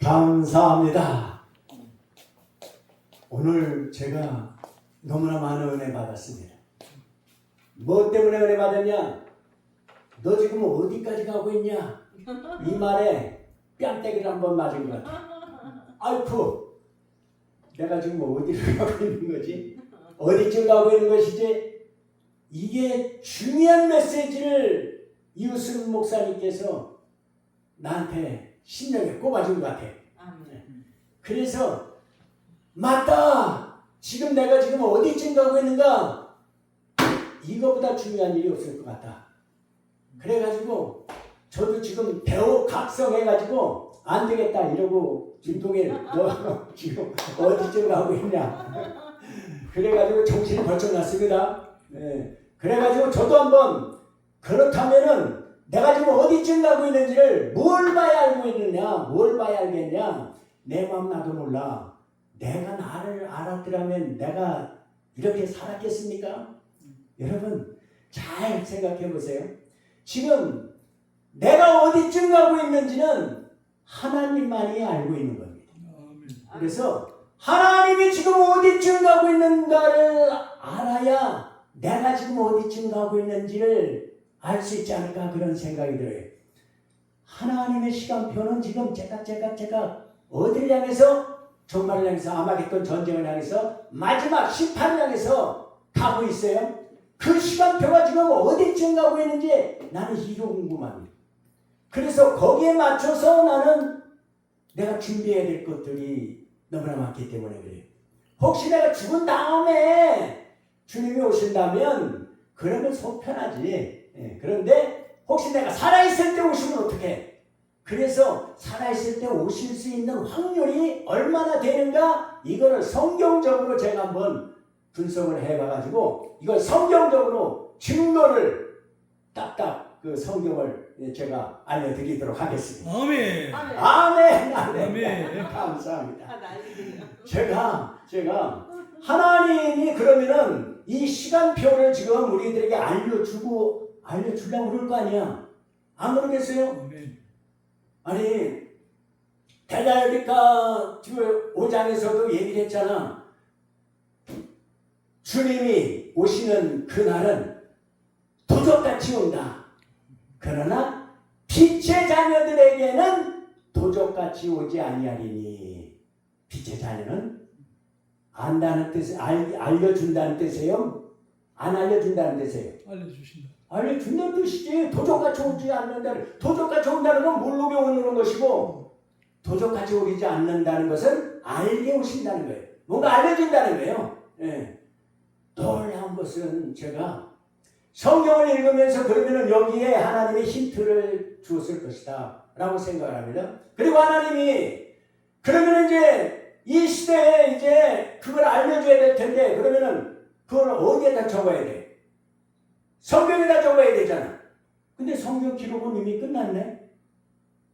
감사합니다. 오늘 제가 너무나 많은 은혜 받았습니다. 뭐 때문에 은혜 받았냐? 너 지금 어디까지 가고 있냐? 이 말에 뺨때기를 한번 맞은 것 같아. 아이쿠, 내가 지금 어디로 가고 있는 거지? 어디쯤 가고 있는 것이지? 이게 중요한 메시지를 이웃순 목사님께서 나한테 심령에 꼽아준 것 같아. 그래서 맞다! 지금 내가 지금 어디쯤 가고 있는가? 이거보다 중요한 일이 없을 것 같다. 그래가지고 저도 지금 대호각성해가지고 안 되겠다 이러고 김동일 너 지금 어디쯤 가고 있냐? 그래가지고 정신이 벌쩍 났습니다. 네. 그래가지고 저도 한번 그렇다면은 내가 지금 어디쯤 가고 있는지를 뭘 봐야 알고 있느냐? 뭘 봐야 알겠냐? 내 마음 나도 몰라. 내가 나를 알았더라면 내가 이렇게 살았겠습니까? 여러분 잘 생각해 보세요. 지금 내가 어디쯤 가고 있는지는 하나님만이 알고 있는 겁니다. 그래서 하나님이 지금 어디쯤 가고 있는가를 알아야 내가 지금 어디쯤 가고 있는지를 알 수 있지 않을까 그런 생각이 들어요. 하나님의 시간표는 지금 제각 어디를 향해서 종말을 향해서 아마겟돈 전쟁을 향해서 마지막 심판을 향해서 가고 있어요. 그 시간표가 지금 어디쯤 가고 있는지 나는 이게 궁금합니다. 그래서 거기에 맞춰서 나는 내가 준비해야 될 것들이 너무나 많기 때문에 그래요. 혹시 내가 죽은 다음에 주님이 오신다면 그러면 속 편하지. 그런데 혹시 내가 살아있을 때 오시면 어떡해? 그래서 살아있을 때 오실 수 있는 확률이 얼마나 되는가? 이거를 성경적으로 제가 한번 분석을 해봐가지고 이걸 성경적으로 증거를 딱딱 그 성경을 제가 알려드리도록 하겠습니다. 아멘. 아멘. 아멘. 감사합니다. 제가 하나님이 그러면은 이 시간표를 지금 우리들에게 알려주려고 그럴 거 아니야. 안 그러겠어요? 아멘. 아니 데살로니가 5장에서도 얘기를 했잖아. 주님이 오시는 그날은 도적같이 온다. 그러나 빛의 자녀들에게는 도적같이 오지 아니하리니. 빛의 자녀는 안다는 뜻, 알려준다는 뜻이에요? 안 알려준다는 뜻이에요? 알려주신다. 알려준다는 뜻이지. 도적같이 오지 않는다는, 도적같이 온다는 건 모르게 오는 것이고, 도적같이 오지 않는다는 것은 알게 오신다는 거예요. 뭔가 알려준다는 거예요. 예. 놀라운 것은 제가 성경을 읽으면서 그러면은 여기에 하나님의 힌트를 주었을 것이다 라고 생각을 합니다. 그리고 하나님이 그러면 이제 이 시대에 이제 그걸 알려줘야 될 텐데 그러면은 그걸 어디에다 적어야 돼? 성경에다 적어야 되잖아. 근데 성경 기록은 이미 끝났네.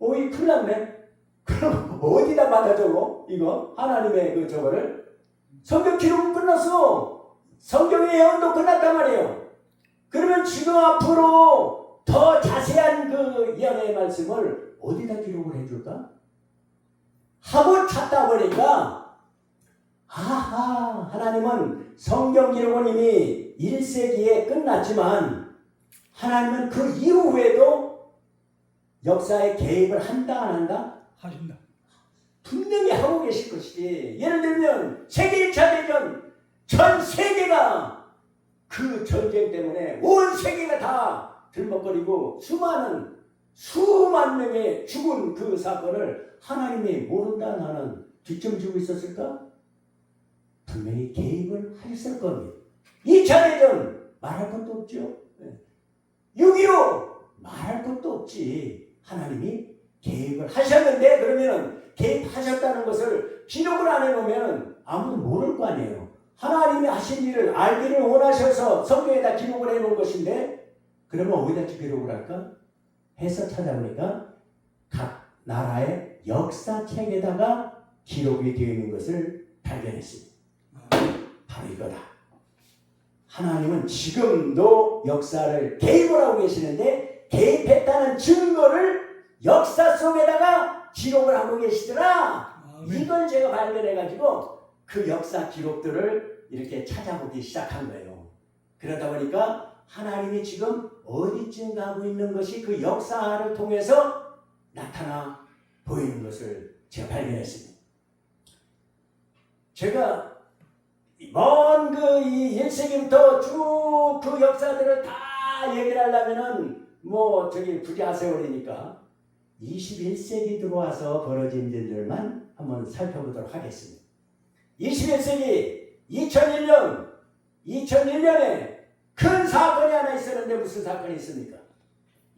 이 큰일 났네. 그럼 어디다 받아 적어? 이거 하나님의 그 저거를 성경 기록은 끝났어. 성경의 예언도 끝났단 말이에요. 그러면 지금 앞으로 더 자세한 그 예언의 말씀을 어디다 기록을 해줄까? 하고 찾다 보니까 아하, 하나님은 성경 기록은 이미 1세기에 끝났지만 하나님은 그 이후에도 역사에 개입을 한다 안 한다? 하신다. 분명히 하고 계실 것이지. 예를 들면 세계 1차 대전 전 세계가 그 전쟁 때문에 온 세계가 다 들먹거리고 수만 명의 죽은 그 사건을 하나님이 모른다 나는 뒷점지고 있었을까? 분명히 개입을 하셨을 겁니다. 2차 대전 말할 것도 없죠. 6.25 말할 것도 없지. 하나님이 개입을 하셨는데 그러면은 개입하셨다는 것을 기록을 안 해놓으면 아무도 모를 거 아니에요. 하나님이 하신 일을 알기를 원하셔서 성경에다 기록을 해놓은 것인데 그러면 어디다 기록을 할까? 해서 찾아보니까 각 나라의 역사책에다가 기록이 되어 있는 것을 발견했습니다. 바로 이거다. 하나님은 지금도 역사를 개입을 하고 계시는데 개입했다는 증거를 역사 속에다가 기록을 하고 계시더라. 이걸 제가 발견해가지고 그 역사 기록들을 이렇게 찾아보기 시작한 거예요. 그러다 보니까 하나님이 지금 어디쯤 가고 있는 것이 그 역사를 통해서 나타나 보이는 것을 제가 발견했습니다. 제가 먼 그 1세기부터 쭉 그 역사들을 다 얘기를 하려면은 뭐 저기 부자 세월이니까 21세기 들어와서 벌어진 일들만 한번 살펴보도록 하겠습니다. 21세기 2001년에 큰 사건이 하나 있었는데 무슨 사건이 있습니까?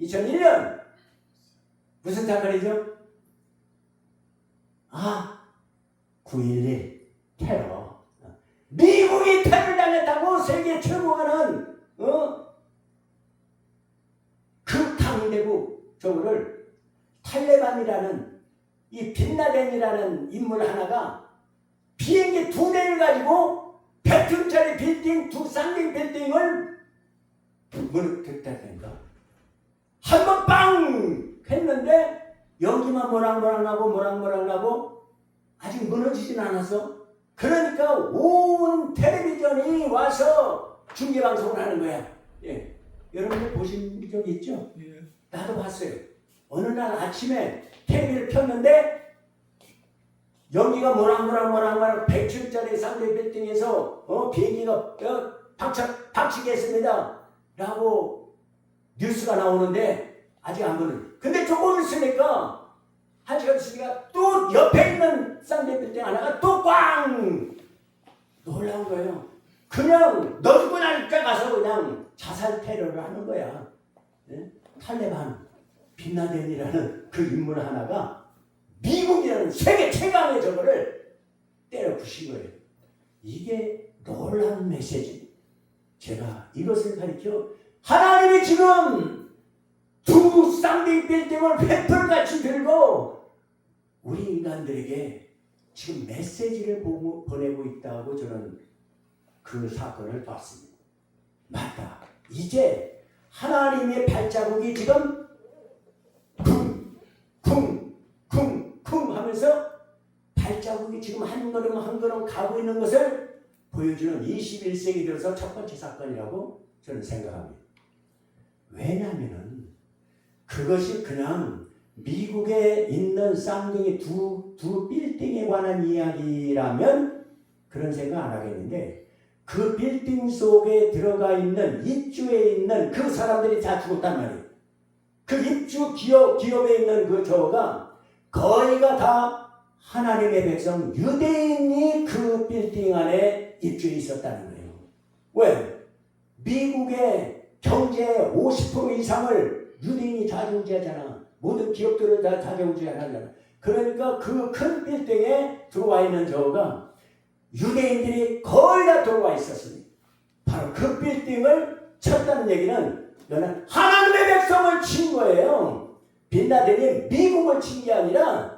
2001년 무슨 사건이죠? 9.11 테러. 미국이 테러를 당했다고 세계 최고가는 극당대국 저거를 탈레반이라는 이 빈라덴이라는 인물 하나가 비행기 2대를 가지고 100층짜리 빌딩, 두 쌍둥이 빌딩을 무너뜨렸다니까. 한번 빵 했는데 연기만 모락모락 나고 아직 무너지진 않았어. 그러니까 온 텔레비전이 와서 중계방송을 하는 거야. 예. 여러분들 보신 적 있죠? 예. 나도 봤어요. 어느 날 아침에 TV를 켰는데 연기가 모락모락 100층짜리 쌍둥이 빌딩에서 비행기가 박치겠습니다 라고 뉴스가 나오는데 아직 안 보는. 근데 조금 있으니까 한 시간 있으니까 또 옆에 있는 쌍둥이 빌딩 하나가 또 꽝 놀라운 거예요. 그냥 너 죽고 나니까 가서 그냥 자살 테러를 하는 거야. 네? 탈레반 빈라덴이라는 그 인물 하나가 미국이라는 세계 최강의 저거를 때려 부신 거예요. 이게 놀라운 메시지. 제가 이것을 가리켜 하나님이 지금 두 쌍둥이 빌딩을 횃불같이 들고 우리 인간들에게 지금 메시지를 보내고 있다고 저는 그 사건을 봤습니다. 맞다. 이제 하나님의 발자국이 지금 쿵 하면서 발자국이 지금 한 걸음 한 걸음 가고 있는 것을 보여주는 21세기 들어서 첫 번째 사건이라고 저는 생각합니다. 왜냐하면 그것이 그냥 미국에 있는 쌍둥이 두 빌딩에 관한 이야기라면 그런 생각 안 하겠는데 그 빌딩 속에 들어가 있는 입주에 있는 그 사람들이 다 죽었단 말이에요. 그 입주 기업에 있는 그 저가 거의가 다 하나님의 백성 유대인이 그 빌딩 안에 입주해 있었다는 거예요. 왜? 미국의 경제 50% 이상을 유대인이 좌지우지하잖아. 모든 기업들을 다 좌지우지하잖아. 그러니까 그 큰 빌딩에 들어와 있는 저가 유대인들이 거의 다 들어와 있었습니다. 바로 그 빌딩을 쳤다는 얘기는 너는 하나님의 백성을 친 거예요. 빈라덴이 미국을 친 게 아니라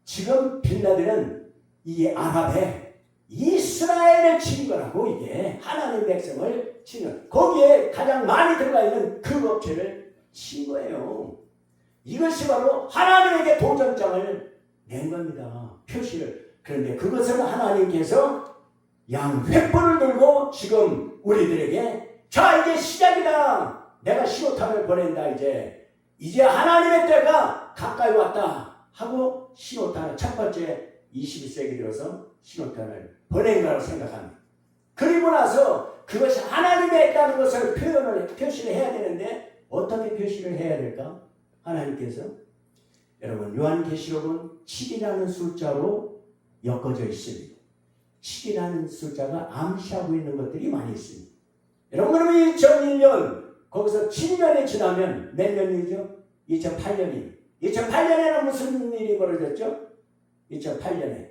지금 빈라덴은 이 아랍의 이스라엘을 친 거라고. 이게 하나님의 백성을 치는 거기에 가장 많이 들어가 있는 그 업체를 친 거예요. 이것이 바로 하나님에게 도전장을 낸 겁니다. 표시를. 그런데 그것을 하나님께서 양 횃불을 들고 지금 우리들에게 자 이제 시작이다. 내가 신호탄을 보낸다. 이제 하나님의 때가 가까이 왔다 하고 신호탄을 첫 번째 21세기 들어서 신호탄을 보낸 거라고 생각합니다. 그리고 나서 그것이 하나님의 때라는 것을 표시를 해야 되는데 어떻게 표시를 해야 될까? 하나님께서 여러분 요한계시록은 7이라는 숫자로 엮어져 있습니다. 7이라는 숫자가 암시하고 있는 것들이 많이 있습니다. 여러분 그러면 2001년 거기서 7년이 지나면 몇 년이죠? 2008년이. 2008년에는 무슨 일이 벌어졌죠? 2008년에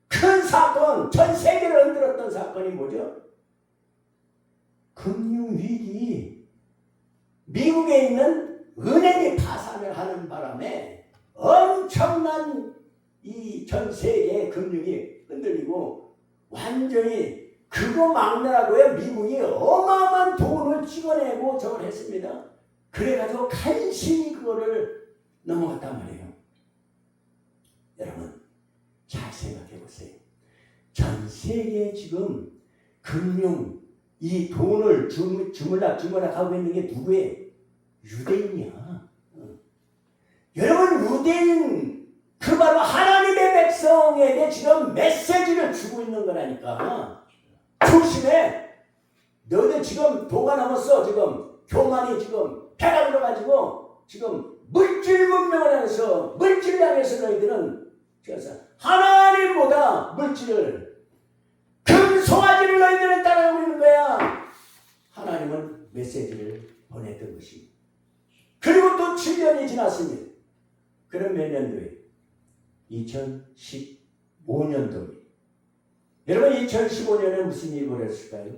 큰 사건, 전 세계를 흔들었던 사건이 뭐죠? 금융위기. 미국에 있는 은행이 파산을 하는 바람에 엄청난 이 전 세계의 금융이 흔들리고 완전히 그거 막느라고요. 미국이 어마어마한 돈을 찍어내고 저걸 했습니다. 그래가지고 간신히 그거를 넘어갔단 말이에요. 여러분 잘 생각해 보세요. 전 세계에 지금 금융 이 돈을 주물락 하고 있는 게 누구예요? 유대인이야. 여러분 유대인 그 바로 하나님의 백성에게 지금 메시지를 주고 있는 거라니까. 조심해. 너희들 지금 도가 넘었어. 지금 교만이 지금 배가 불어가지고 지금 물질 문명을 하면서 물질 향해서 너희들은 하나님보다 물질을 금송아지를 너희들은 따라가고 있는 거야. 하나님은 메시지를 보냈던 것입니다. 그리고 또 7년이 지났습니다. 그럼 몇 년도에? 2015년도입니다. 여러분 2015년에 무슨 일이 벌어졌을까요?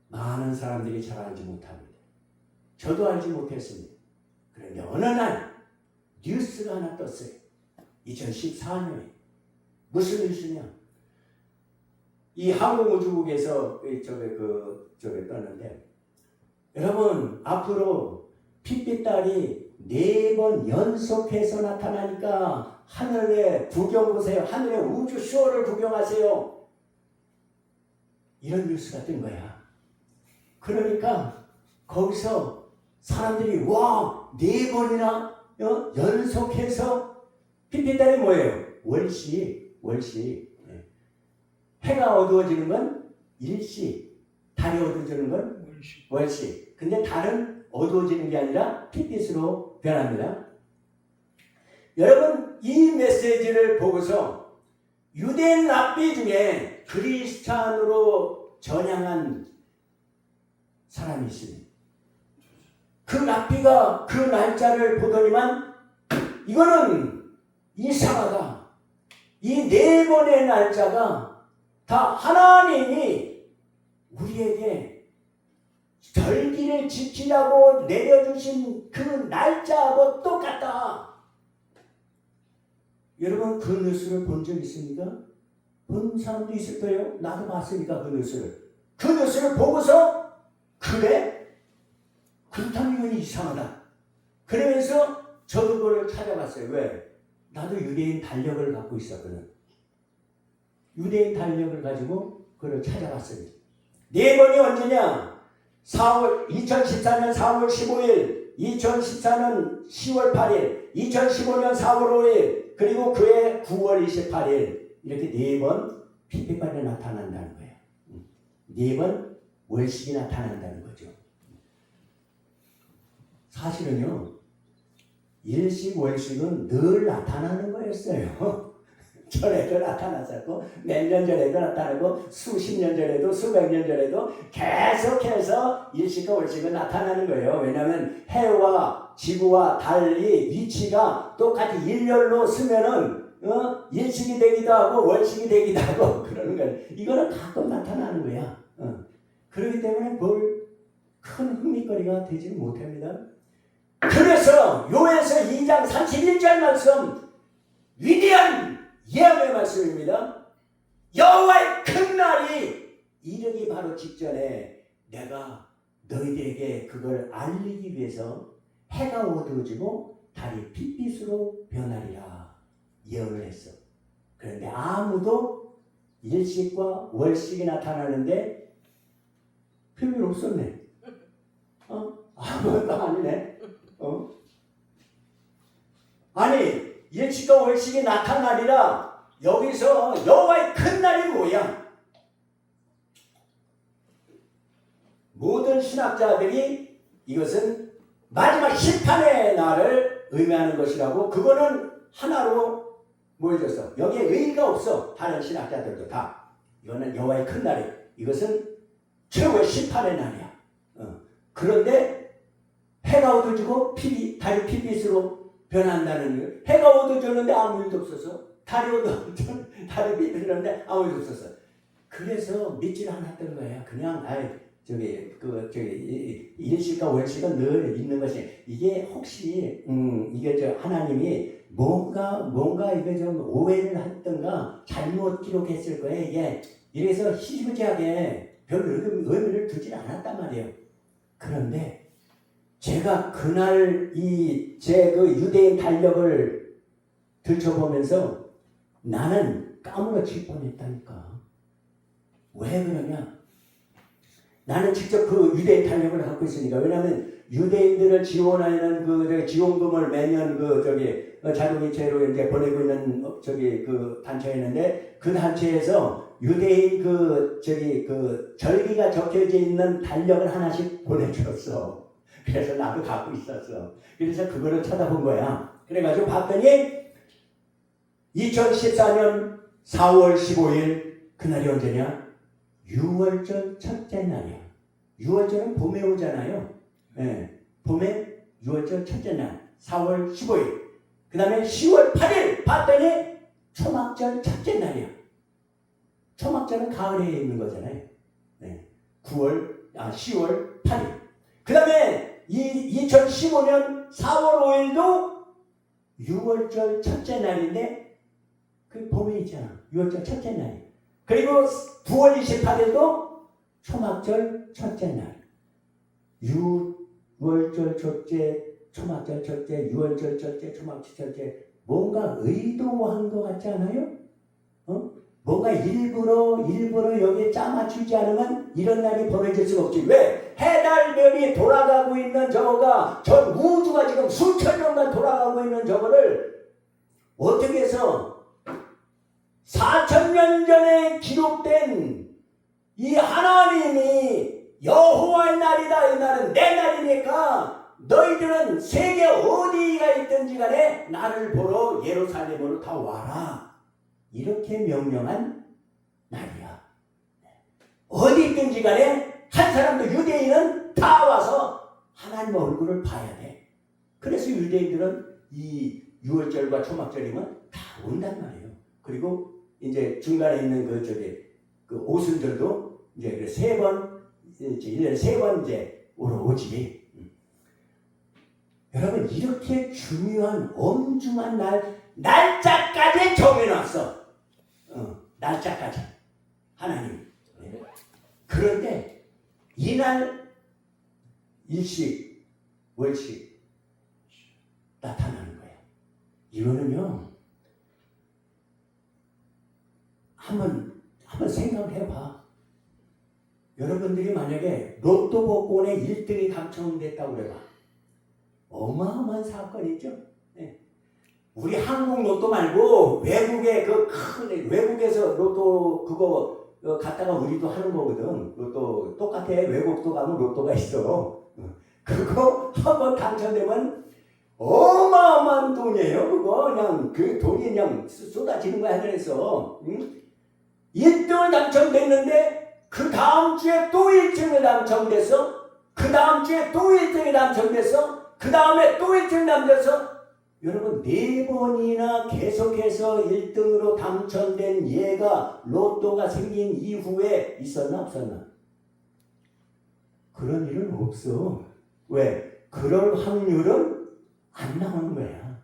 많은 사람들이 잘 알지 못합니다. 저도 알지 못했습니다. 그런데 어느 날 뉴스가 하나 떴어요. 2014년에 무슨 뉴스냐? 이 항공우주국에서 저게 떴는데 여러분 앞으로 핏빛달이 4번 연속해서 나타나니까 하늘에 구경 보세요. 하늘에 우주쇼를 구경하세요. 이런 뉴스가 뜬 거야. 그러니까 거기서 사람들이 와 4번이나 연속해서 핏빛달이 뭐예요? 월시. 해가 어두워지는 건 일시, 달이 어두워지는 건 월시. 근데 달은 어두워지는 게 아니라 핏빛으로 변합니다. 여러분 이 메시지를 보고서 유대인 랍비 중에 그리스찬으로 전향한 사람이 있습니다. 그 랍비가 그 날짜를 보더니만 이거는 이상하다. 이 4번의 날짜가 다 하나님이 우리에게 절기를 지키라고 내려주신 그 날짜하고 똑같다. 여러분 그 뉴스를 본 적 있습니까? 본 사람도 있을 거예요. 나도 봤으니까 그 뉴스를. 그 뉴스를 보고서 그래? 그렇다면 이건 이상하다. 그러면서 저도 그걸 찾아봤어요. 왜? 나도 유대인 달력을 갖고 있었거든. 유대인 달력을 가지고 그걸 찾아봤습니다. 4번이 언제냐? 2014년 4월 15일, 2014년 10월 8일, 2015년 4월 5일, 그리고 그해 9월 28일 이렇게 4번 핏빛발이 나타난다는 거예요. 4번 월식이 나타난다는 거죠. 사실은요, 일식 월식은 늘 나타나는 거였어요. 전에도 나타났었고 몇 년 전에도 나타나고 수십 년 전에도 수백 년 전에도 계속해서 일식과 월식은 나타나는 거예요. 왜냐하면 해와 지구와 달리 위치가 똑같이 일렬로 쓰면은 일식이 되기도 하고 월식이 되기도 하고 그러는 거예요. 이거는 가끔 나타나는 거야. 그렇기 때문에 뭘 큰 흥미거리가 되지 못합니다. 그래서 요에서 2장 31절 말씀 위대한 예언의 말씀입니다. 여호와의 큰 날이 이르기 바로 직전에 내가 너희들에게 그걸 알리기 위해서 해가 어두워지고 달이 핏빛으로 변하리라 예언을 했어. 그런데 아무도 일식과 월식이 나타나는데 표현이 없었네. 아무것도 아니네. 아니 일식과 월식이 나타나리라. 여기서 여호와의 큰 날이 뭐야? 모든 신학자들이 이것은 마지막 심판의 날을 의미하는 것이라고 그거는 하나로 모여졌어. 여기에 의의가 없어. 다른 신학자들도 다. 이거는 여호와의 큰 날이 이것은 최후의 심판의 날이야. 그런데 해가 어두워지고 달이 핏빛으로 변한다는 거예요. 해가 어두워졌는데 아무 일도 없었어. 달이 핏빛이었는데 아무 일도 없었어. 그래서 믿질 않았던 거야. 그냥 일식과 월식은 늘 있는 것이 이게 혹시 이게 하나님이 뭔가 이게 좀 오해를 했던가 잘못 기록했을 거예요. 이게 이래서 희지부지하게 별 의미를 두지 않았단 말이에요. 그런데 제가 그날 제 그 유대인 달력을 들춰보면서 나는 까무러칠 뻔했다니까. 왜 그러냐? 나는 직접 그 유대인 탄력을 갖고 있으니까. 왜냐하면 유대인들을 지원하는 그 지원금을 매년 자동이체로 이제 보내고 있는 그 단체가 있는데, 그 단체에서 유대인 그 절기가 적혀져 있는 달력을 하나씩 보내줬어. 그래서 나도 갖고 있었어. 그래서 그거를 쳐다본 거야. 그래가지고 봤더니 2014년 4월 15일 그날이 언제냐? 6월절 첫째 날이야. 6월절은 봄에 오잖아요. 네, 봄에 6월절 첫째 날 4월 15일. 그 다음에 10월 8일 봤더니 초막절 첫째 날이야. 초막절은 가을에 있는 거잖아요. 네, 10월 8일. 그 다음에 2015년 4월 5일도 6월절 첫째 날인데 그 봄에 있잖아. 6월절 첫째 날이. 그리고 9월 28일도 초막절 첫째 날. 6월절 첫째, 초막절 첫째, 6월절 첫째, 초막절 첫째. 뭔가 의도한 것 같지 않아요? 뭔가 일부러 여기에 짜맞추지 않으면 이런 날이 벌어질 수가 없지. 왜? 해달별이 돌아가고 있는 저거가, 전 우주가 지금 수천 년간 돌아가고 있는 저거를 어떻게 해서 4,000년 전에 기록된 이 하나님이 여호와의 날이다, 이 날은 내 날이니까 너희들은 세계 어디가 있든지 간에 나를 보러 예루살렘으로 다 와라, 이렇게 명령한 날이야. 어디 있든지 간에 한 사람도, 유대인은 다 와서 하나님 얼굴을 봐야 돼. 그래서 유대인들은 이 6월절과 초막절이면 다 온단 말이에요. 그리고 이제 중간에 있는 그 오순절도 이제 3번, 1년에 3번 이제 오지. 여러분, 이렇게 중요한 엄중한 날짜까지 정해놨어. 날짜까지. 하나님. 그런데 이날 일식, 월식 나타나는 거예요. 이거는요, 한번 생각을 해봐. 여러분들이 만약에 로또 복권에 1등이 당첨됐다고 그래봐. 어마어마한 사건이죠. 네. 우리 한국 로또 말고 외국의 외국에서 로또 그거 갔다가 우리도 하는 거거든. 로또 똑같아. 외국도 가면 로또가 있어. 그거 한번 당첨되면 어마어마한 돈이에요. 그거 그냥 그 돈이 그냥 쏟아지는 거야, 하늘에서. 1등을 당첨됐는데 그 다음 주에 또 1등을 당첨됐어. 그 다음 주에 또 1등이 당첨됐어. 그 다음에 또 1등 당첨됐어. 여러분, 4번이나 계속해서 1등으로 당첨된 얘가 로또가 생긴 이후에 있었나 없었나? 그런 일은 없어. 왜? 그럴 확률은 안 나오는 거야.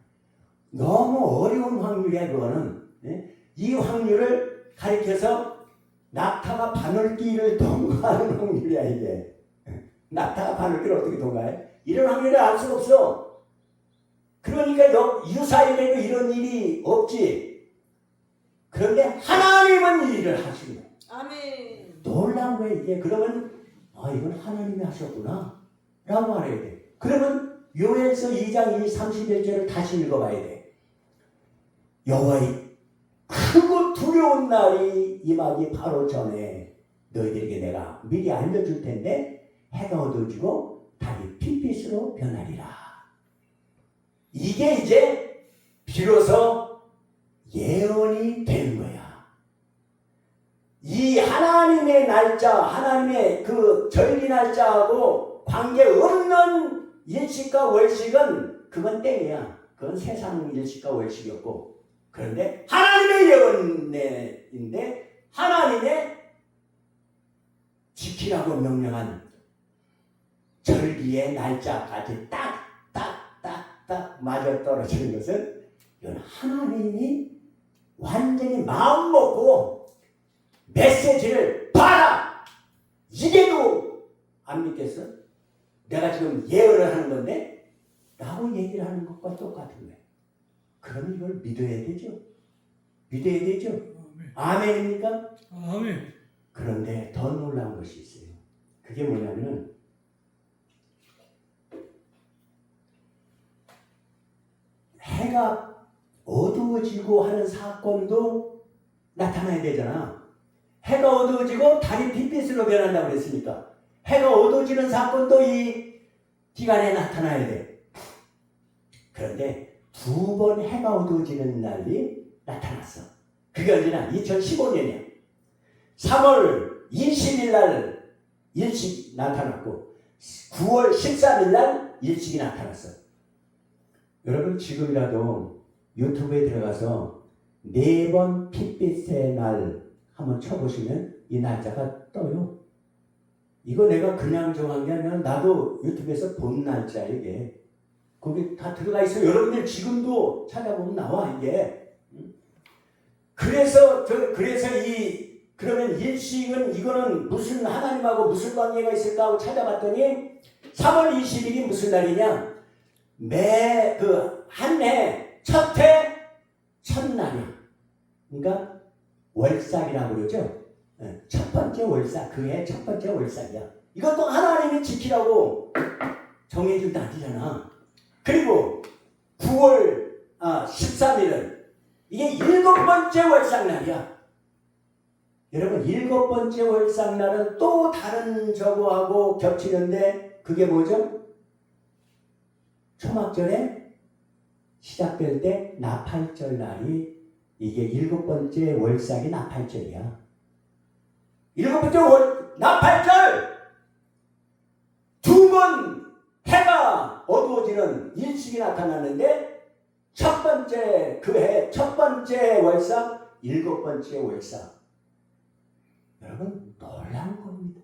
너무 어려운 확률이야, 그거는. 이 확률을 가리켜서 낙타가 바늘길을 통과하는 확률이야, 이게. 낙타가 바늘길을 어떻게 통과해? 이런 확률을 알 수가 없어. 그러니까 유사일에도 이런 일이 없지. 그런데 하나님은 이 일을 하시는 거야. 아멘. 놀라운 거야, 이게. 그러면 이건 하나님이 하셨구나 라고 알아야 돼. 그러면 요엘서 2장 31절을 다시 읽어봐야 돼. 여호와의 크고 두려운 날이 임하기 바로 전에 너희들에게 내가 미리 알려줄 텐데 해가 어두워지고 달이 핏빛으로 변하리라. 이게 이제 비로소 예언이 되는 거야. 이 하나님의 날짜, 하나님의 그 절기 날짜하고 관계없는 일식과 월식은 그건 땡이야. 그건 세상 일식과 월식이었고, 그런데 하나님의 예언인데 하나님의 지키라고 명령한 절기의 날짜까지 딱 맞아떨어지는 것은, 이건 하나님이 완전히 마음 먹고 메시지를 봐라, 이게도 안 믿겠어? 내가 지금 예언을 하는 건데 라고 얘기를 하는 것과 똑같은 거예요. 그럼 이걸 믿어야 되죠. 믿어야 되죠. 아멘입니까? 아멘. 그런데 더 놀라운 것이 있어요. 그게 뭐냐면 해가 어두워지고 하는 사건도 나타나야 되잖아. 해가 어두워지고 달이 핏빛으로 변한다고 그랬으니까 해가 어두워지는 사건도 이 기간에 나타나야 돼. 그런데 두 번 해가 어두워지는 날이 나타났어. 그게 언제나 2015년이야. 3월 20일 날 일찍 나타났고 9월 13일 날 일찍이 나타났어. 여러분 지금이라도 유튜브에 들어가서 4번 핏빛의 날 한번 쳐보시면 이 날짜가 떠요. 이거 내가 그냥 정한 게 아니라 나도 유튜브에서 본 날짜 이게. 거기 다 들어가 있어요. 여러분들 지금도 찾아보면 나와 이게. 그래서 그러면 일식은 이거는 무슨 하나님하고 무슨 관계가 있을까 하고 찾아봤더니 3월 20일이 무슨 날이냐? 매 한 해 첫 해 첫날이야. 그러니까 월삭이라고 그러죠. 첫 번째 월삭, 그 해 첫 번째 월삭이야. 이것도 하나님이 지키라고 정해준 날이잖아. 그리고 9월 13일은 이게 7번째 월삭날이야. 여러분 7번째 월삭날은 또 다른 저거하고 겹치는데 그게 뭐죠? 초막절에 시작될 때 나팔절 날이 이게 7번째 월삭이 나팔절이야. 7번째 나팔절! 두 번 해가 어두워지는 일식이 나타나는데 첫 번째 그 해 첫 번째 월삭 7번째 월삭. 여러분 놀라운 겁니다.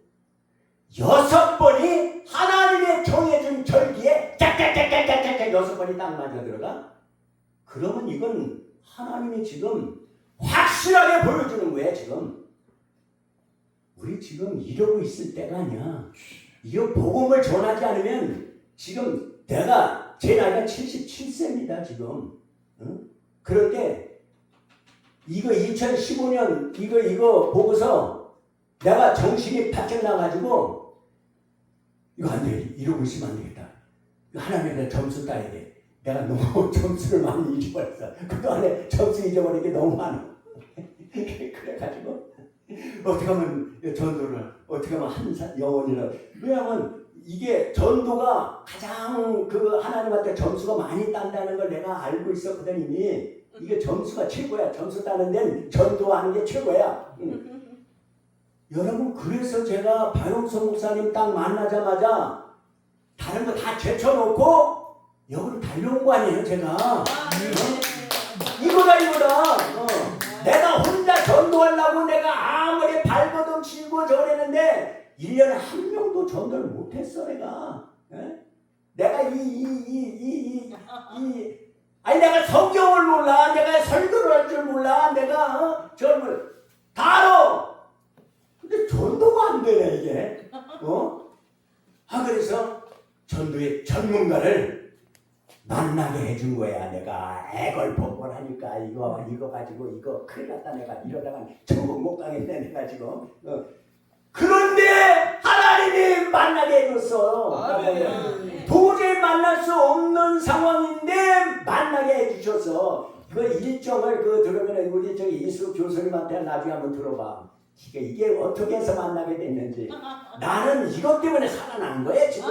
6번이 하나님의 정해준 절기에 짝짝짝짝짝짝 6번이 딱 맞아 들어가. 그러면 이건 하나님이 지금 확실하게 보여주는 거예요. 지금 우리 지금 이러고 있을 때가 아니야. 이거 복음을 전하지 않으면 지금 제 나이가 77세입니다 지금. 응? 그런데 이거 2015년 이거 보고서 내가 정신이 바짝 나가지고 이거 안 돼. 이러고 있으면 안 되겠다. 하나님의 점수 따야 돼. 내가 너무 점수를 많이 잊어버렸어. 그동안에 점수 잊어버린 게 너무 많아. 그래가지고 어떻게 하면 전도를 어떻게 하면 영혼이를. 왜냐하면 이게 전도가 가장 하나님한테 점수가 많이 딴다는 걸 내가 알고 있었거든 이미. 이게 점수가 최고야. 점수 따는 데는 전도하는 게 최고야. 여러분 그래서 제가 박용선 목사님 딱 만나자마자 다른 거 다 제쳐놓고 여기로 달려온 거 아니에요 제가. 이거다. 내가 혼자 전도하려고 내가 아무리 발버둥 치고 저랬는데 1년에 한 명도 전도를 못했어 내가. 내가 아니 내가 성경을 몰라. 내가 설교를 할 줄 몰라. 내가 다 알아. 근데 전도가 안 되네 이게. 그래서 전도의 전문가를 만나게 해준 거야. 내가 애걸복걸하니까 이거 가지고 이거 큰일 났다. 내가 이러다가 전국 못 가겠네 내가 지금. 그런데 하나님이 만나게 해줬어. 도저히 만날 수 없는 상황인데 만나게 해주셔서 그 일정을 들으면 우리 이수 교수님한테 나중에 한번 들어봐. 이게 어떻게 해서 만나게 됐는지. 나는 이것 때문에 살아난 거야 지금.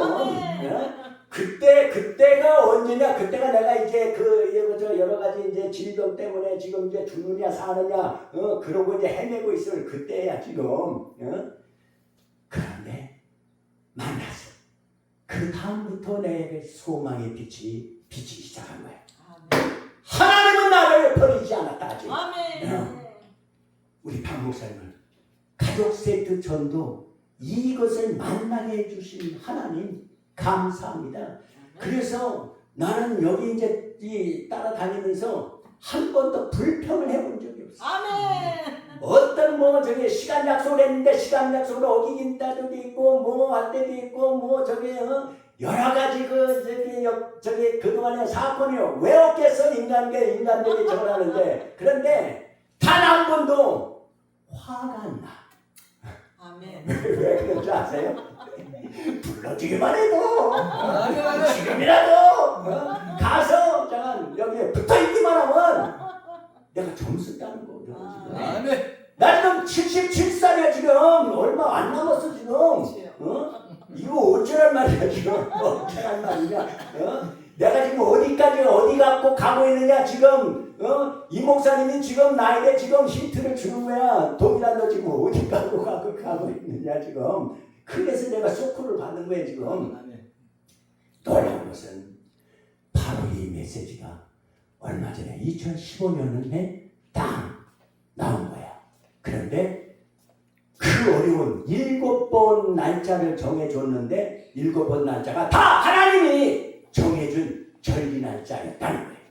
그때가 언제냐? 그때가 내가 이제 여러 가지 이제 질병 때문에 지금 이제 죽느냐 사느냐 그러고 이제 헤매고 있을 그때야 지금. 그런데 만났어. 그 다음부터 내 소망의 빛이 비치기 시작한 거야. 하나님은 나를 버리지 않았다 아직. 우리 박 목사님은 가족 세트 전도 이것을 만나게 해주신 하나님 감사합니다. 그래서 나는 여기 이제 따라다니면서 한 번도 불평을 해본 적이 없어. 어떤 시간 약속을 했는데 시간 약속을 어기긴 때도 있고 할 때도 있고 여러 가지 저기 그동안의 사건이요. 왜 없겠어? 인간들이 저러는데. 그런데 단 한 번도 화가 안 나. 아멘. 왜 그런 줄 아세요? 불러주기만 해도 지금이라도 가서 잠깐 여기에 붙어있기만 하면 내가 점수 따는 거거든. 나 지금 77살이야 지금. 얼마 안 남았어 지금. 이거 어쩌란 말이야 지금. 어쩌란 말이냐. 내가 지금 어디까지 어디 갖고 가고 있느냐 지금. 이 목사님이 지금 나에게 지금 힌트를 주는 거야. 동일한 너 지금 어디 가고 있느냐 지금. 그래서 내가 쇼크를 받는 거야 지금. 놀라운 것은 바로 이 메시지가 얼마 전에 2015년에 딱 나온 거야. 그런데 그 어려운 7번 날짜를 정해줬는데 7번 날짜가 다 하나님이 정해준 절기 날짜였다는 거예요.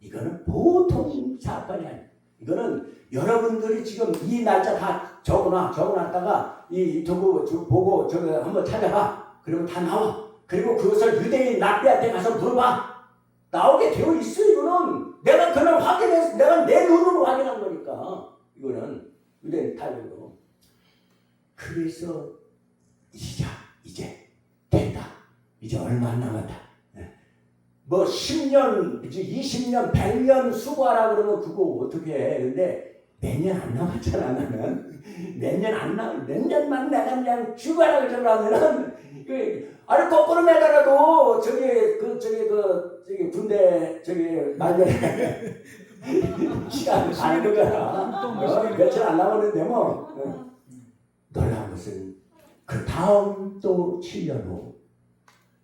이거는 보통 사건이 아니에요. 이거는 여러분들이 지금 이 날짜 다 적어놨다가 이 유튜브 보고 저거 한번 찾아봐. 그리고 다 나와. 그리고 그것을 유대인 랍비한테 가서 물어봐. 나오게 되어 있어. 이거는 내가 그날 확인해서 내가 내 눈으로 확인한 거니까. 이거는 유대인 탈북으로. 그래서 이제 된다. 이제 얼마 안 남았다. 뭐 10년, 20년, 100년 수고하라 그러면 그거 어떻게 해. 근데 몇 년 안 남았잖아 나는. 몇 년만 내가 그냥 죽어라 그러면은 아니 거꾸로 매달아도 저기 군대 말년에 시간 가는 거잖아. 며칠 안 남았는데 뭐. 놀라운 것은 그 다음 또 7년 후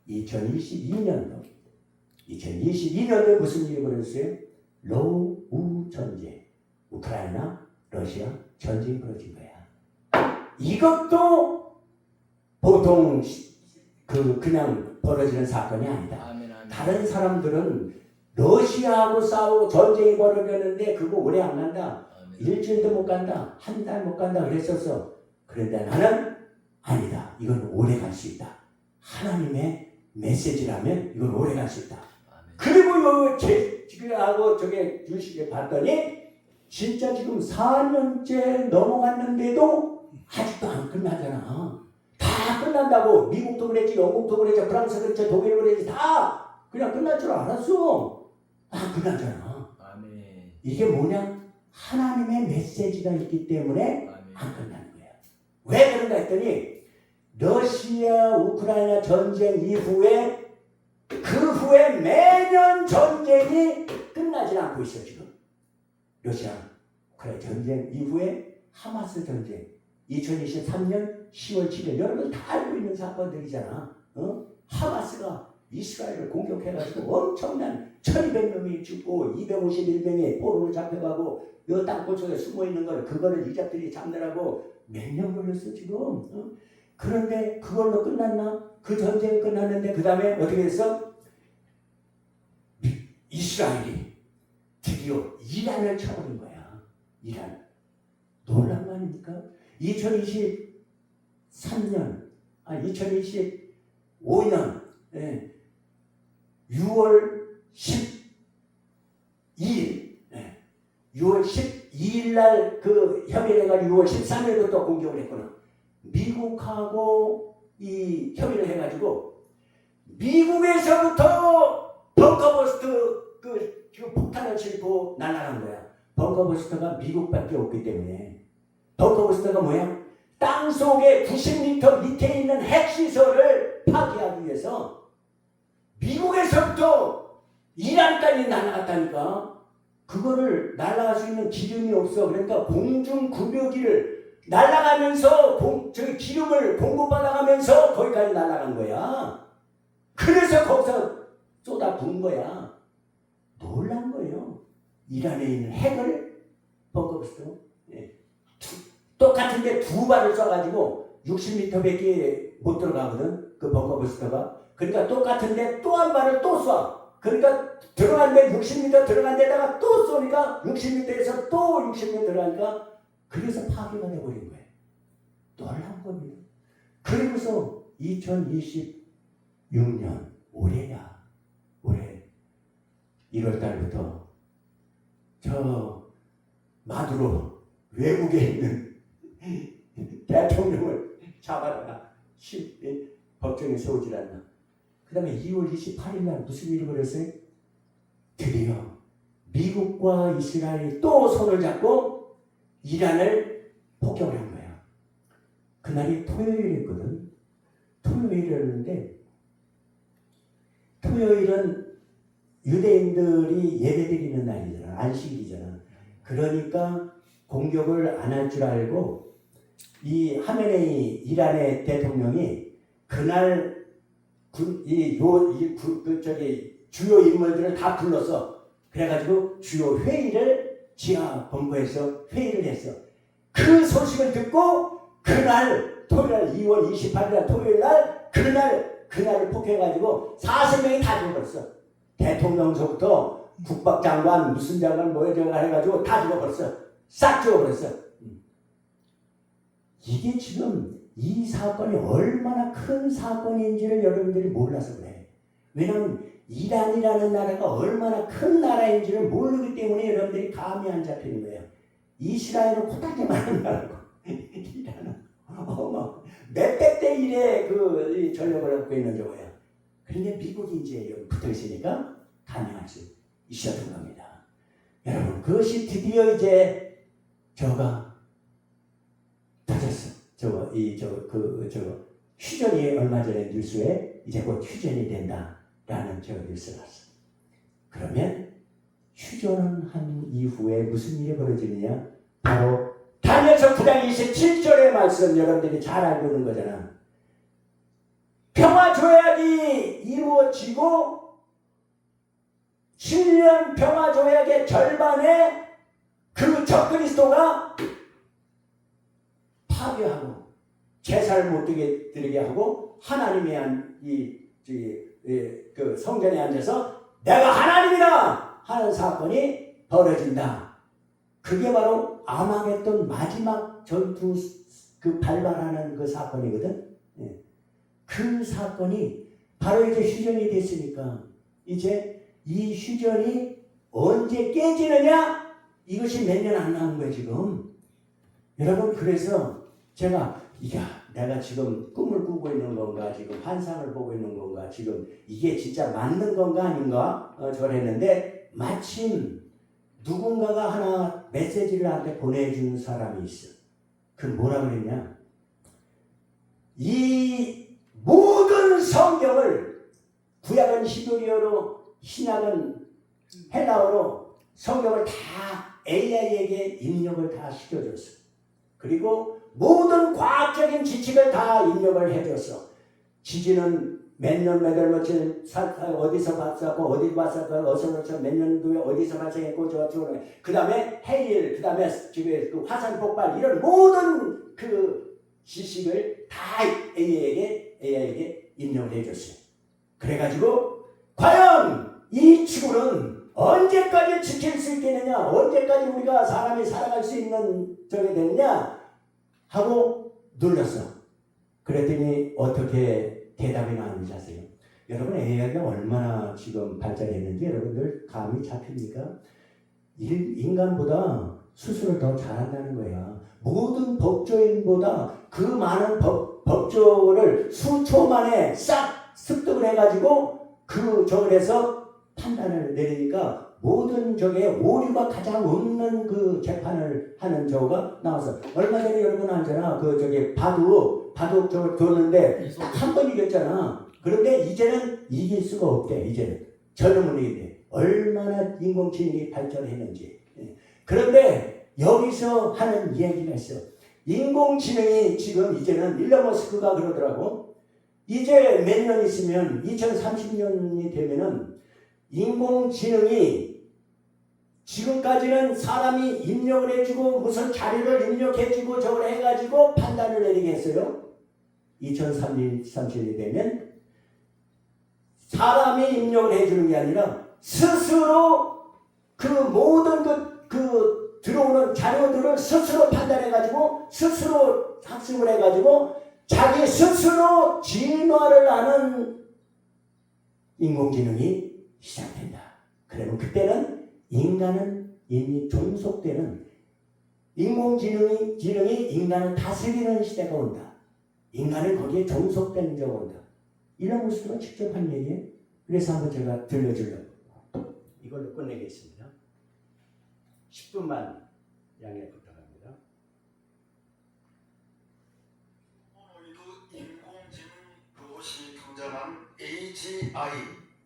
2022년도에 무슨 일이 벌어졌어요? 러우 전쟁, 우크라이나, 러시아 전쟁이 벌어진 거야. 이것도 보통 그냥 벌어지는 사건이 아니다. 다른 사람들은 러시아하고 싸우고 전쟁이 벌어졌는데 그거 오래 안 간다. 일주일도 못 간다. 한 달 못 간다 그랬었어. 그런데 나는 아니다. 이건 오래 갈 수 있다. 하나님의 메시지라면 이건 오래 갈 수 있다. 그리고 지금하고 저게 주식에 봤더니 진짜 지금 4년째 넘어갔는데도 아직도 안 끝나잖아. 다 끝난다고. 미국도 그랬지, 영국도 그랬지, 프랑스 그랬지, 독일 그랬지, 다 그냥 끝날 줄 알았어. 다 끝나잖아. 아멘. 이게 뭐냐? 하나님의 메시지가 있기 때문에 안 끝나는 거야. 왜 그런가 했더니 러시아 우크라이나 전쟁 이후에 그 후에 매년 전쟁이 끝나지 않고 있어 지금. 러시아 우크라이나 전쟁 이후에 하마스 전쟁 2023년 10월 7일 여러분 다 알고 있는 사건들이잖아. 하마스가 이스라엘을 공격해가지고 엄청난 1200명이 죽고 251명이 포로로 잡혀가고 이 땅굴 속에 숨어있는 걸 그거를 이자들이 잡느라고 몇 년 걸렸어 지금. 그런데 그걸로 끝났나? 그 전쟁이 끝났는데 그 다음에 어떻게 됐어? 이스라엘이 드디어 이란을 쳐버린 거야. 이란. 놀란 거 아닙니까? 2025년 6월 12일 날 그 협의를 해가지고 6월 13일부터 공격을 했구나. 미국하고 이 협의를 해가지고 미국에서부터 벙커버스터 그 폭탄을 싣고 날아간 거야. 벙커버스터가 미국밖에 없기 때문에. 벙커버스터가 뭐야? 땅 속에 90m 밑에 있는 핵시설을 파괴하기 위해서 미국에서부터 이란까지 날아갔다니까. 그거를 날아갈 수 있는 기름이 없어. 그러니까 공중급여기를 날아가면서 저기 기름을 공급받아가면서 거기까지 날아간 거야. 그래서 거기서 쏟아 부은 거야. 놀란 거예요. 이란에 있는 핵을 벙커버스터 똑같은데 두 발을 쏴가지고 60m밖에 못 들어가거든. 그 벙커버스터가. 그러니까 똑같은데 또 한 발을 또 쏴. 그러니까 들어간데 60m 들어간 데다가 또 쏘니까 60m에서 또 60m 들어가니까 그래서 파괴가 돼버린 거예요. 놀란 겁니다. 그리고서 2026년 6년, 올해냐, 올해 1월 달부터 저 마두로 외국에 있는 대통령을 잡아라. 법정에 세우질 않나. 그 다음에 2월 28일 날 무슨 일이 벌었어요? 드디어 미국과 이스라엘이 또 손을 잡고 이란을 폭격을 한 거야. 그날이 토요일이었거든. 토요일이었는데 토요일은 유대인들이 예배드리는 날이잖아. 안식일이잖아. 그러니까 공격을 안 할 줄 알고 이 하메네이 이란의 대통령이 그날 주요 인물들을 다 불러서 그래가지고 주요 회의를 지하 본부에서 회의를 했어. 그 소식을 듣고 그날 토요일 2월 28일 토요일 날 그날을 폭행해가지고 40명이 다 죽어버렸어. 대통령서부터 국방장관 무슨 장관 뭐여저가 해가지고 다 죽어버렸어. 싹 죽어버렸어. 이게 지금 이 사건이 얼마나 큰 사건인지를 여러분들이 몰라서 그래. 왜냐하면 이란이라는 나라가 얼마나 큰 나라인지를 모르기 때문에 여러분들이 감이 안 잡히는 거예요. 이스라엘은 코딱지 많은 나라고 이란은 몇백 대 1의 그 전력을 갖고 있는 거예요. 그런데 미국이 이제 여기 붙어 있으니까 감행할 수 있었던 겁니다. 여러분 그것이 드디어 이제 저가 터졌어. 휴전이 얼마 전에 뉴스에 이제 곧 휴전이 된다라는 뉴스가 났어. 그러면 휴전은 한 이후에 무슨 일이 벌어지느냐? 바로 다니엘서 9장 27절의 말씀 여러분들이 잘 알고 있는 거잖아. 평화 조약이 이루어지고 7년 평화 조약의 절반에 그 적그리스도가 파괴하고 제사를 못 드리게 하고 하나님이 한 그 성전에 앉아서 내가 하나님이다 하는 사건이 벌어진다. 그게 바로 아마겟돈 마지막 전투 그 발발하는 그 사건이거든. 그 사건이 바로 이제 휴전이 됐으니까 이제 이 휴전이 언제 깨지느냐? 이것이 몇 년 안 남은 거예요 지금. 여러분 그래서 제가 내가 지금 꿈을 꾸고 있는 건가 지금 환상을 보고 있는 건가 지금 이게 진짜 맞는 건가 아닌가 저랬는데 마침 누군가가 하나 메시지를 나한테 보내준 사람이 있어. 그 뭐라 그랬냐? 이 모든 성경을 구약은 히브리어로 신약은 헬라어로 성경을 다 AI에게 입력을 다 시켜줬어. 그리고 모든 과학적인 지식을 다 입력을 해줬어. 지진은 몇 년 몇 월 며칠 어디서 발생하고 어디 발생하고 어디서 몇 년도에 어디서 발생했고 그 다음에 해일 그 다음에 그 화산 폭발 이런 모든 그 지식을 다 AI에게 입력을 해줬어요. 그래가지고 과연 이 지구는 언제까지 지킬 수 있겠느냐, 언제까지 우리가 사람이 살아갈 수 있는 저게 되느냐 하고 눌렀어. 그랬더니 어떻게 대답이 나오는지 아세요? 여러분 AI가 얼마나 지금 발전했는지 여러분들 감이 잡힙니까? 인간보다 수술을 더 잘한다는 거야. 모든 법조인보다 그 많은 법조를 수초 만에 싹 습득을 해가지고 저걸 해서 판단을 내리니까 모든 저게 오류가 가장 없는 그 재판을 하는 저가 나와서 얼마 전에 여러분 알잖아. 바둑 저걸 뒀는데 한 번 이겼잖아. 그런데 이제는 이길 수가 없대. 이제는 젊은 이긴데 얼마나 인공지능이 발전했는지. 그런데 여기서 하는 이야기가 있어. 인공지능이 지금 이제는 일론 머스크가 그러더라고. 이제 몇 년 있으면 2030년이 되면은 인공지능이 지금까지는 사람이 입력을 해주고 무슨 자료를 입력해주고 저걸 해가지고 판단을 내리게 했어요. 2030년이 되면 사람이 입력을 해주는 게 아니라 스스로 그 모든 그 들어오는 자료들을 스스로 판단해가지고 스스로 학습을 해가지고 자기 스스로 진화를 하는 인공지능이 시작된다. 그러면 그때는 인간은 이미 종속되는 인공지능이 인간을 다스리는 시대가 온다. 인간은 거기에 종속되는 자가 온다. 이런 모습으로 직접 한 얘기예요. 그래서 한번 제가 들려주려고 이걸로 끝내겠습니다. 10분만 양해 부탁합니다. humanoid 인공지능 로봇이 등장한 AGI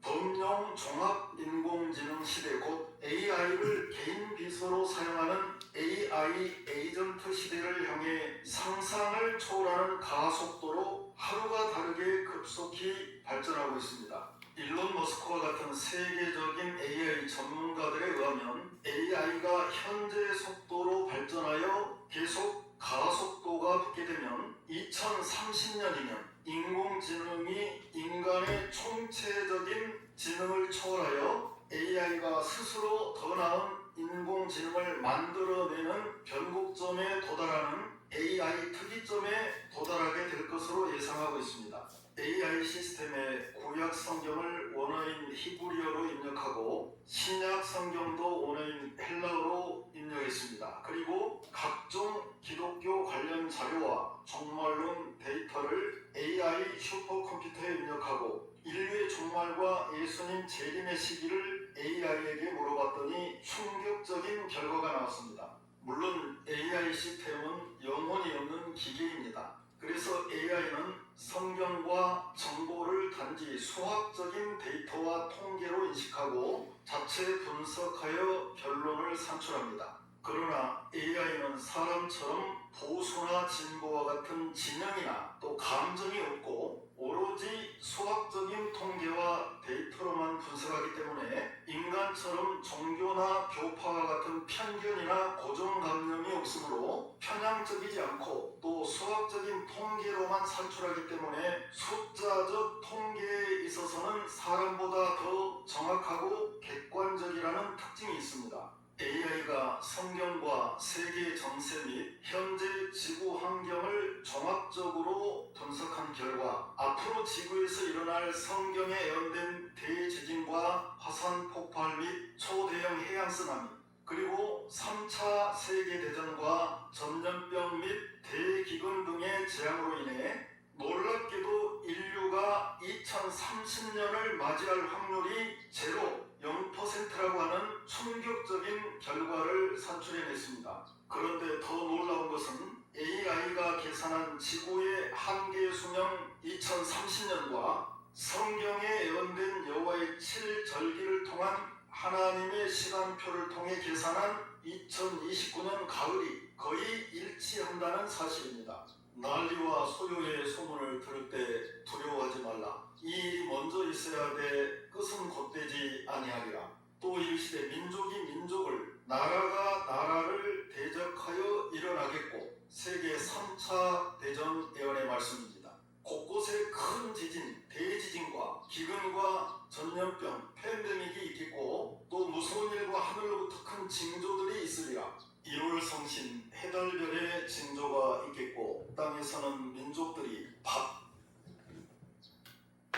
범용 종합 인공지능 시대 곧 AI를 개인 비서로 사용하는 AI 에이전트 시대를 향해 상상을 초월하는 가속도로 하루가 다르게 급속히 발전하고 있습니다. 일론 머스크와 같은 세계적인 AI 전문가들에 의하면 AI가 현재 속도로 발전하여 계속 가속도가 붙게 되면 2030년이면 인공지능이 인간의 총체적인 지능을 초월하여 AI가 스스로 더 나은 인공지능을 만들어내는 변곡점에 도달하는 AI 특이점에 도달하게 될 것으로 예상하고 있습니다. AI 시스템에 구약 성경을 원어인 히브리어로 입력하고 신약 성경도 원어인 헬라어로 입력했습니다. 그리고 각종 기독교 관련 자료와 종말론 데이터를 AI 슈퍼컴퓨터에 입력하고 인류의 종말과 예수님 재림의 시기를 AI에게 물어봤더니 충격적인 결과가 나왔습니다. 물론 AI 시스템은 영혼이 없는 기계입니다. 그래서 AI는 성경과 정보를 단지 수학적인 데이터와 통계로 인식하고 자체 분석하여 결론을 산출합니다. 그러나 AI는 사람처럼 보수나 진보와 같은 지능이나 또 감정이 없고 오로지 수학적인 통계와 데이터로만 분석하기 때문에 인간처럼 종교나 교파와 같은 편견이나 고정관념이 없으므로 편향적이지 않고 또 수학적인 통계로만 산출하기 때문에 숫자적 통계에 있어서는 사람보다 더 정확하고 객관적이라는 특징이 있습니다. AI가 성경과 세계 정세 및 현재 지구 환경을 종합적으로 분석한 결과 앞으로 지구에서 일어날 성경에 예언된 대지진과 화산 폭발 및 초대형 해양 쓰나미 그리고 3차 세계대전과 전염병 및 대기근 등의 재앙으로 인해 놀랍게도 인류가 2030년을 맞이할 확률이 제로 0%라고 하는 충격적인 결과를 산출해냈습니다. 그런데 더 놀라운 것은 AI가 계산한 지구의 한계 수명 2030년과 성경에 예언된 여호와의 7절기를 통한 하나님의 시간표를 통해 계산한 2029년 가을이 거의 일치한다는 사실입니다. 난리와 소요의 소문을 들을 때 두려워하지 말라. 이 일이 먼저 있어야 돼 끝은 곧되지 아니하리라. 또 이르시되 민족이 민족을 나라가 나라를 대적하여 일어나겠고 세계 3차 대전 예언의 말씀입니다. 곳곳에 큰 지진, 대지진과 기근과 전염병, 팬데믹이 있겠고 또 무서운 일과 하늘로부터 큰 징조들이 있으리라. 1월 성신 해달별의 징조가 있겠고 땅에서는 민족들이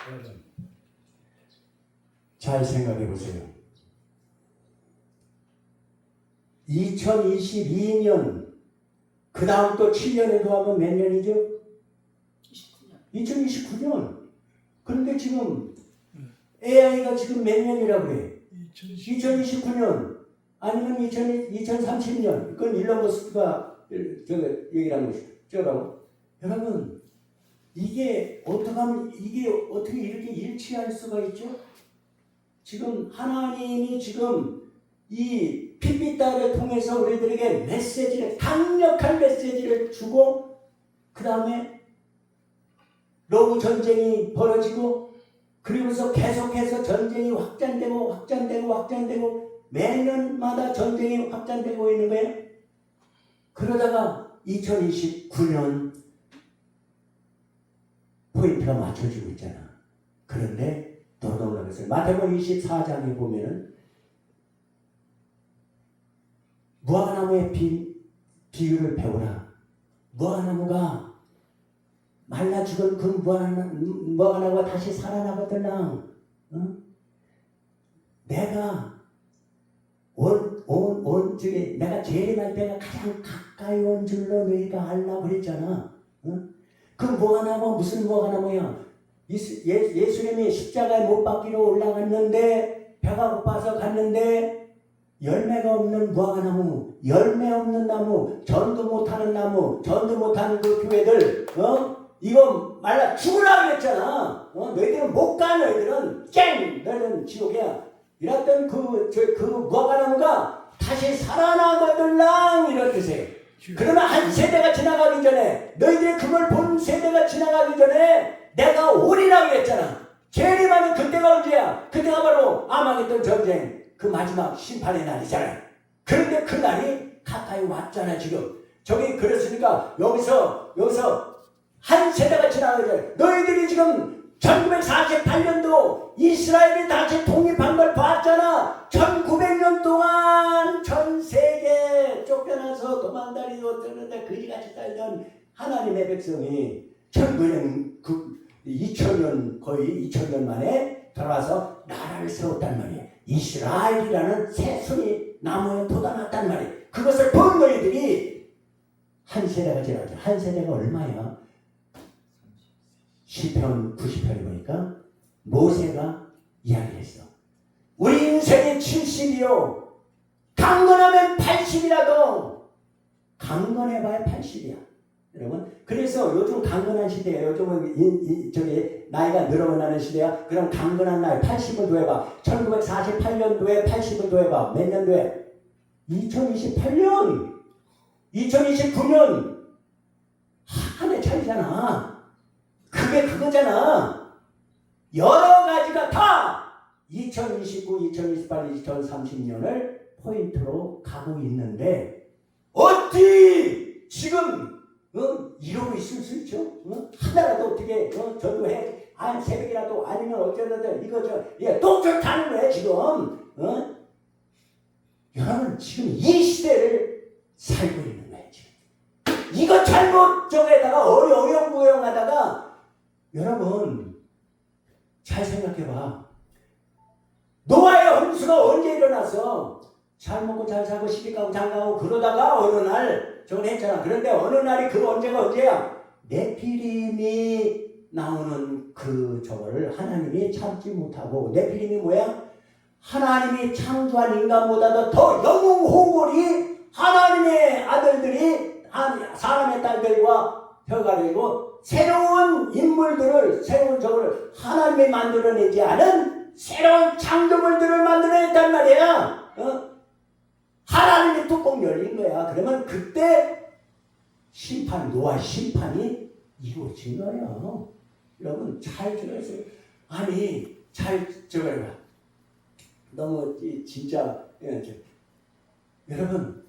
여러분 잘 생각해 보세요. 2022년 그 다음 또 7년을 더하면 몇 년이죠? 2029년. 그런데 지금 AI가 지금 몇 년이라고 그래? 2029년 아니면 2030년. 그건 일론 머스크가 얘기를 한 것이죠. 여러분 이게 어떻게 이렇게 일치할 수가 있죠? 지금 하나님이 지금 이 핏빛달을 통해서 우리들에게 메시지를 강력한 메시지를 주고 그 다음에 러브 전쟁이 벌어지고 그러면서 계속해서 전쟁이 확장되고 매년마다 전쟁이 확장되고 있는 거예요. 그러다가 2029년 포인트가 맞춰지고 있잖아. 그런데 더 놀라운 것은 마태복음 24장에 보면은 무화과나무의 비유를 배우라. 무화과나무가 말라 죽은 그 무화과나무가 다시 살아나거든요. 내가 중에 내가 재림할 때가 가장 가까이 온 줄로 너희가 알라고 그랬잖아. 그 뭐하나뭐 무슨 뭐하나뭐야. 예수님이 십자가에 못 박히러 올라갔는데 배가 고파서 갔는데 열매가 없는 무화과나무, 열매 없는 나무, 전도 못하는 나무, 전도 못하는 그 교회들, 이거 말라 죽으라 그랬잖아. 너희들은 못 가, 너희들은 쨍, 너희들은 지옥이야. 이랬던 그 무화과나무가 다시 살아나거들랑 이런 뜻이에요. 그러면 한 세대가 지나가기 전에, 너희들이 그걸 본 세대가 지나가기 전에 내가 오리라 그랬잖아. 재림하는 그때가 언제야? 그때가 바로 아마겟돈 전쟁, 그 마지막 심판의 날이잖아요. 그런데 그 날이 가까이 왔잖아 지금. 저기 그랬으니까 여기서 한 세대가 지나가기 전에 너희들이 지금 1948년도 이스라엘이 다시 독립한 걸 봤잖아. 1900년 동안 전 세계 쫓겨나서 도망다니고 뜨는데 그지같이 살던 하나님의 백성이 2000년 거의 2000년 만에 돌아와서 나라를 세웠단 말이에요. 이스라엘이라는 새 순이 나무에 돋아났단 말이에요. 그것을 본 너희들이 한 세대가 지나죠. 한 세대가 얼마야? 시편 90편에 보니까 모세가 이야기했어. 우리 인생이 70이요. 강건하면 80이라도 강건해봐야 80이야. 여러분, 그래서 요즘 강건한 시대예요. 요즘은 저기 나이가 늘어나는 시대야. 그럼 강건한 나이 80을 더해봐. 1948년도에 80을 더해봐. 몇 년도에? 2028년, 2029년 한 해 차이잖아. 그게 그거잖아. 여러 가지가 다 2029, 2028, 2030년을 포인트로 가고 있는데 어찌 지금 이러고 있을 수 있죠? 하나라도 어떻게 전도해? 새벽이라도 아니면 어쩌든 이거 또 좋다는 거야 지금. 여러분 지금 이 시대를 살고 있는 거야 지금. 이거 잘못 저에다가 어영부영하다가 여러분 잘 생각해봐. 노아의 홍수가 언제 일어났어? 잘 먹고 잘 살고 시집가고 장가고 그러다가 어느 날 저건 했잖아. 그런데 어느 날이 그 언제야? 네피림이 나오는 저거를 하나님이 참지 못하고. 네피림이 뭐야? 하나님이 창조한 인간보다도 더 영웅 호골이 하나님의 아들들이 사람의 딸들과 혀가 되고 새로운 인물들을, 새로운 저걸 하나님이 만들어내지 않은 새로운 창조물들을 만들어냈단 말이야. 하나님의 뚜껑 열린 거야. 그러면 그때 노아 심판이 이루어진 거예요. 여러분 잘 들어주세요. 아니 잘 들어봐. 너무 진짜 여러분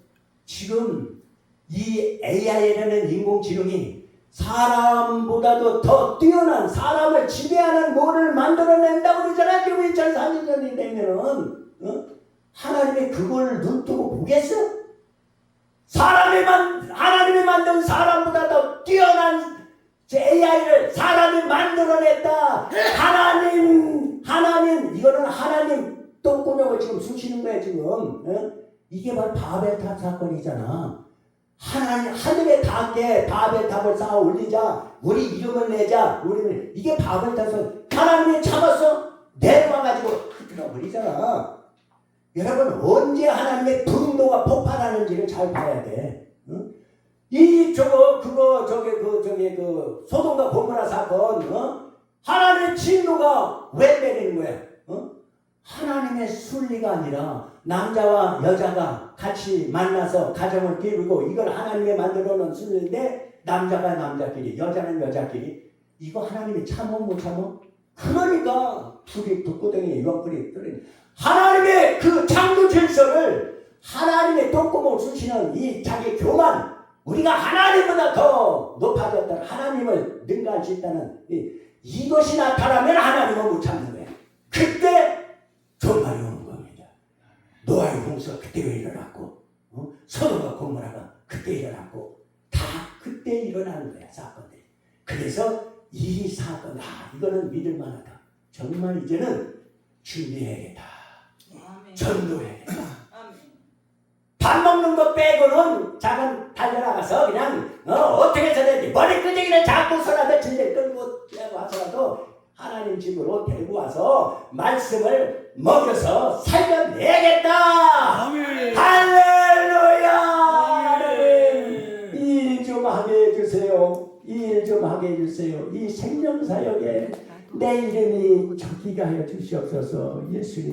지금 이 AI라는 인공지능이 사람보다도 더 뛰어난 사람을 지배하는 뭐를 만들어낸다고 그러잖아. 지금 2040년이 되면은 하나님이 그걸 눈뜨고 보겠어? 하나님이 만든 사람보다 더 뛰어난 AI를 사람이 만들어냈다. 하나님 이거는 하나님 똥구멍을 지금 쑤시는 거야 지금. 이게 바로 바벨탑 사건이잖아. 하나님 하늘에 닿게 바벨탑을 쌓아 올리자. 우리 이름을 내자. 이게 바벨탑을 하나님이 참았어? 내려와가지고 흩어져 버리잖아. 여러분 언제 하나님의 분노가 폭발하는지를 잘 봐야 돼. 소돔과 고모라 사건, 하나님의 진노가 왜 내리는 거야? 하나님의 순리가 아니라 남자와 여자가 같이 만나서 가정을 기르고 이걸 하나님이 만들어 놓은 순리인데 남자가 남자끼리, 여자는 여자끼리 이거 하나님이 참어 못 참어? 그러니까 둘이 북구덩이에 유황불이 떨어지는 하나님의 그 창조 질서를 하나님의 똥구멍을 쑤시는 이 자기 교만, 우리가 하나님보다 더 높아졌다, 하나님을 능가할 수 있다는 이것이 나타나면 하나님은 못 참는 거야. 그때 종말이 오는 겁니다. 노아의 홍수가 그때 일어났고, 소돔과 고모라가 그때 일어났고, 다 그때 일어나는 거야 사건들이. 그래서 이 사건, 이거는 믿을 만하다. 정말 이제는 준비해야겠다. 아멘. 전도해야겠다. 아멘. 밥 먹는 거 빼고는 작은 달려나가서 그냥 어떻게 해서 되는지 머리끄댕이를 잡고서라도 질질 끌고 와서라도 하나님 집으로 데리고 와서 말씀을 먹여서 살려내야겠다. 아멘. 할렐루야. 일 좀 하게 해주세요. 일 좀 하게 해주세요. 이 생명사역에 내 이름이 적히게 하여 주시옵소서. 예수님.